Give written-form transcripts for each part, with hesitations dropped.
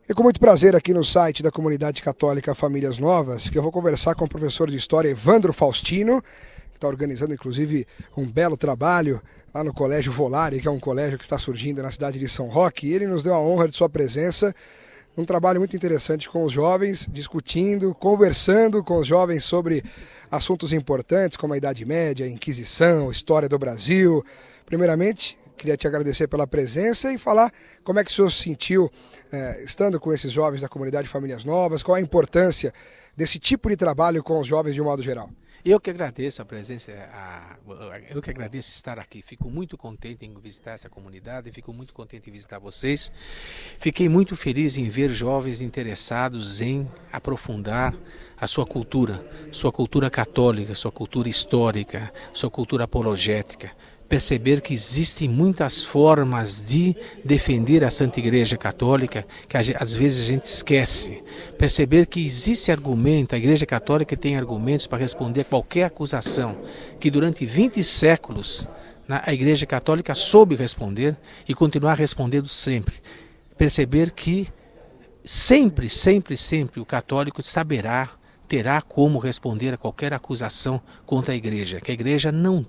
É com muito prazer aqui no site da Comunidade Católica Famílias Novas que eu vou conversar com o professor de História Evandro Faustino, que está organizando inclusive um belo trabalho lá no Colégio Volare, que é um colégio que está surgindo na cidade de São Roque, e ele nos deu a honra de sua presença, um trabalho muito interessante com os jovens, discutindo, conversando com os jovens sobre assuntos importantes como a Idade Média, a Inquisição, a história do Brasil. Primeiramente, queria te agradecer pela presença e falar como é que o senhor se sentiu estando com esses jovens da Comunidade Famílias Novas, qual a importância desse tipo de trabalho com os jovens de um modo geral. Eu que agradeço a presença, eu que agradeço estar aqui. Fico muito contente em visitar essa comunidade, fico muito contente em visitar vocês. Fiquei muito feliz em ver jovens interessados em aprofundar a sua cultura católica, sua cultura histórica, sua cultura apologética. Perceber que existem muitas formas de defender a Santa Igreja Católica que às vezes a gente esquece. Perceber que existe argumento, a Igreja Católica tem argumentos para responder a qualquer acusação, que durante 20 séculos a Igreja Católica soube responder e continuar respondendo sempre. Perceber que sempre o católico terá como responder a qualquer acusação contra a Igreja, que a Igreja não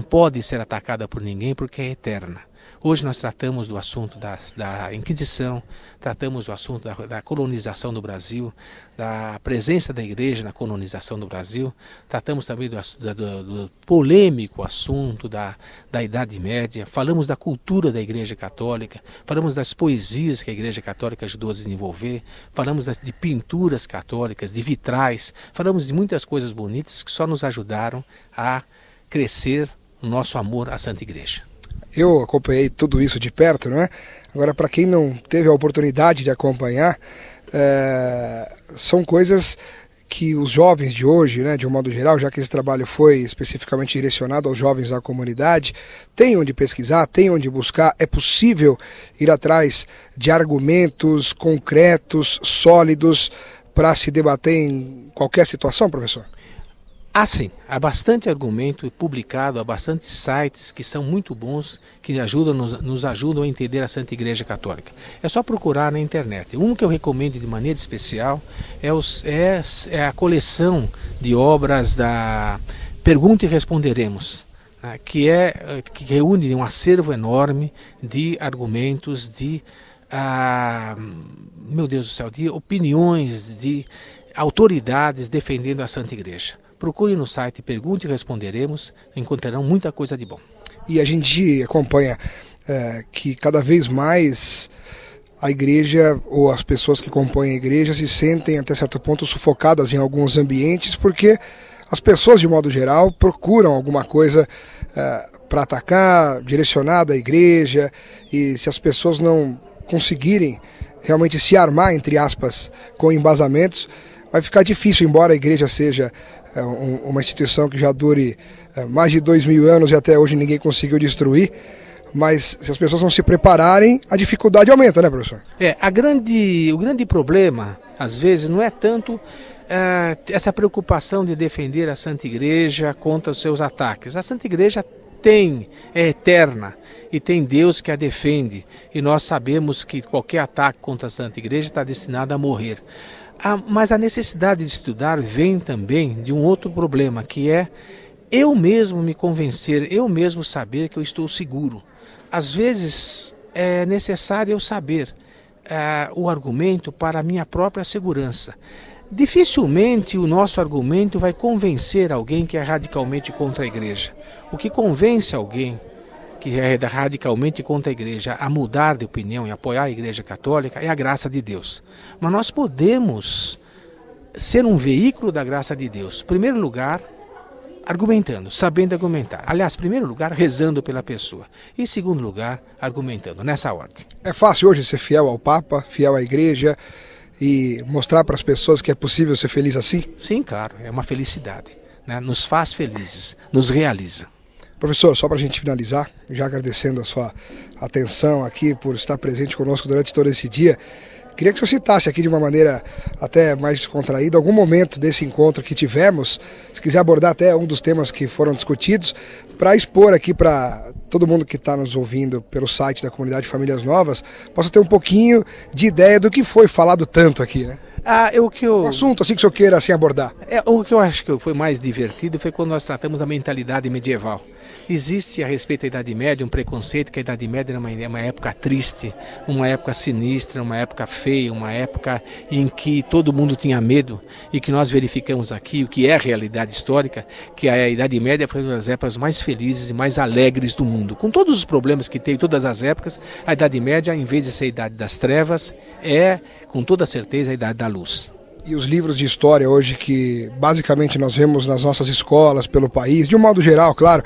pode ser atacada por ninguém porque é eterna. Hoje nós tratamos do assunto da Inquisição, tratamos do assunto da colonização do Brasil, da presença da Igreja na colonização do Brasil, tratamos também do polêmico assunto da Idade Média, falamos da cultura da Igreja Católica, falamos das poesias que a Igreja Católica ajudou a desenvolver, falamos de pinturas católicas, de vitrais, falamos de muitas coisas bonitas que só nos ajudaram a crescer o nosso amor à Santa Igreja. Eu acompanhei tudo isso de perto, não é? Agora, para quem não teve a oportunidade de acompanhar, são coisas que os jovens de hoje, né, de um modo geral, já que esse trabalho foi especificamente direcionado aos jovens da comunidade, têm onde pesquisar, têm onde buscar. É possível ir atrás de argumentos concretos, sólidos, para se debater em qualquer situação, professor? Sim, há bastante argumento publicado, há bastante sites que são muito bons, que nos ajudam a entender a Santa Igreja Católica. É só procurar na internet. Um que eu recomendo de maneira especial é a coleção de obras da Pergunta e Responderemos, que reúne um acervo enorme de argumentos, de opiniões, de autoridades defendendo a Santa Igreja. Procure no site Pergunte e Responderemos, encontrarão muita coisa de bom. E a gente acompanha que cada vez mais a igreja ou as pessoas que compõem a igreja se sentem até certo ponto sufocadas em alguns ambientes, porque as pessoas de modo geral procuram alguma coisa para atacar, direcionada à igreja, e se as pessoas não conseguirem realmente se armar, entre aspas, com embasamentos, vai ficar difícil, embora a igreja seja uma instituição que já dure mais de 2000 anos e até hoje ninguém conseguiu destruir, mas se as pessoas não se prepararem, a dificuldade aumenta, né, professor? O grande problema, às vezes, não é tanto essa preocupação de defender a Santa Igreja contra os seus ataques. A Santa Igreja é eterna e tem Deus que a defende, e nós sabemos que qualquer ataque contra a Santa Igreja está destinado a morrer. Mas a necessidade de estudar vem também de um outro problema, que é eu mesmo me convencer, eu mesmo saber que eu estou seguro. Às vezes é necessário eu saber o argumento para a minha própria segurança. Dificilmente o nosso argumento vai convencer alguém que é radicalmente contra a Igreja. O que convence alguém que é radicalmente contra a Igreja a mudar de opinião e apoiar a Igreja Católica é a graça de Deus. Mas nós podemos ser um veículo da graça de Deus. Em primeiro lugar, argumentando, sabendo argumentar. Aliás, em primeiro lugar, rezando pela pessoa. E em segundo lugar, argumentando, nessa ordem. É fácil hoje ser fiel ao Papa, fiel à Igreja e mostrar para as pessoas que é possível ser feliz assim? Sim, claro, é uma felicidade, né? Nos faz felizes, nos realiza. Professor, só para a gente finalizar, já agradecendo a sua atenção aqui por estar presente conosco durante todo esse dia, queria que o senhor citasse aqui de uma maneira até mais descontraída algum momento desse encontro que tivemos, se quiser abordar até um dos temas que foram discutidos, para expor aqui para todo mundo que está nos ouvindo pelo site da Comunidade Famílias Novas possa ter um pouquinho de ideia do que foi falado tanto aqui, né? Um assunto assim que o senhor queira assim abordar. O que eu acho que foi mais divertido foi quando nós tratamos da mentalidade medieval. Existe a respeito da Idade Média um preconceito que a Idade Média é uma época triste, uma época sinistra, uma época feia, uma época em que todo mundo tinha medo, e que nós verificamos aqui o que é a realidade histórica, que a Idade Média foi uma das épocas mais felizes e mais alegres do mundo. Com todos os problemas que teve todas as épocas, a Idade Média, em vez de ser a Idade das Trevas, é com toda certeza a Idade da Luz. E os livros de história hoje que basicamente nós vemos nas nossas escolas pelo país, de um modo geral, claro,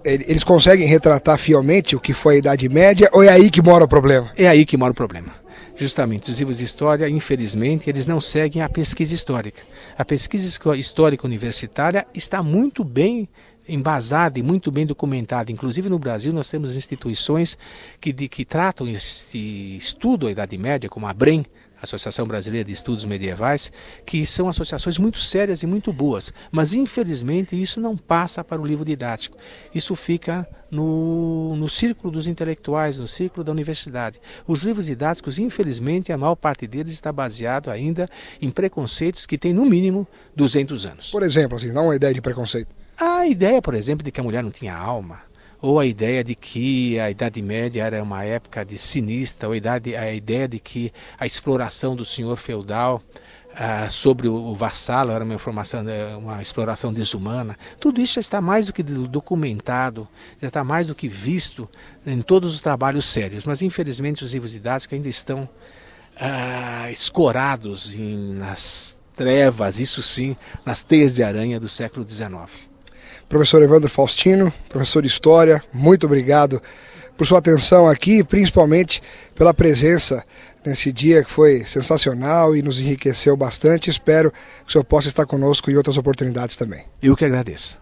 eles conseguem retratar fielmente o que foi a Idade Média, ou é aí que mora o problema? É aí que mora o problema. Justamente, os livros de história, infelizmente, eles não seguem a pesquisa histórica. A pesquisa histórica universitária está muito bem embasada e muito bem documentada. Inclusive no Brasil nós temos instituições que tratam este estudo da Idade Média, como a ABREM, Associação Brasileira de Estudos Medievais, que são associações muito sérias e muito boas, mas infelizmente isso não passa para o livro didático. Isso fica no círculo dos intelectuais, no círculo da universidade. Os livros didáticos, infelizmente, a maior parte deles está baseado ainda em preconceitos que têm no mínimo 200 anos. Por exemplo, assim, dá uma ideia de preconceito. A ideia, por exemplo, de que a mulher não tinha alma, ou a ideia de que a Idade Média era uma época de sinistra, ou a ideia de que a exploração do senhor feudal sobre o vassalo era uma exploração desumana. Tudo isso já está mais do que documentado, já está mais do que visto em todos os trabalhos sérios, mas infelizmente os livros didáticos ainda estão escorados nas trevas, isso sim, nas teias de aranha do século XIX. Professor Evandro Faustino, professor de História, muito obrigado por sua atenção aqui, principalmente pela presença nesse dia que foi sensacional e nos enriqueceu bastante. Espero que o senhor possa estar conosco em outras oportunidades também. Eu que agradeço.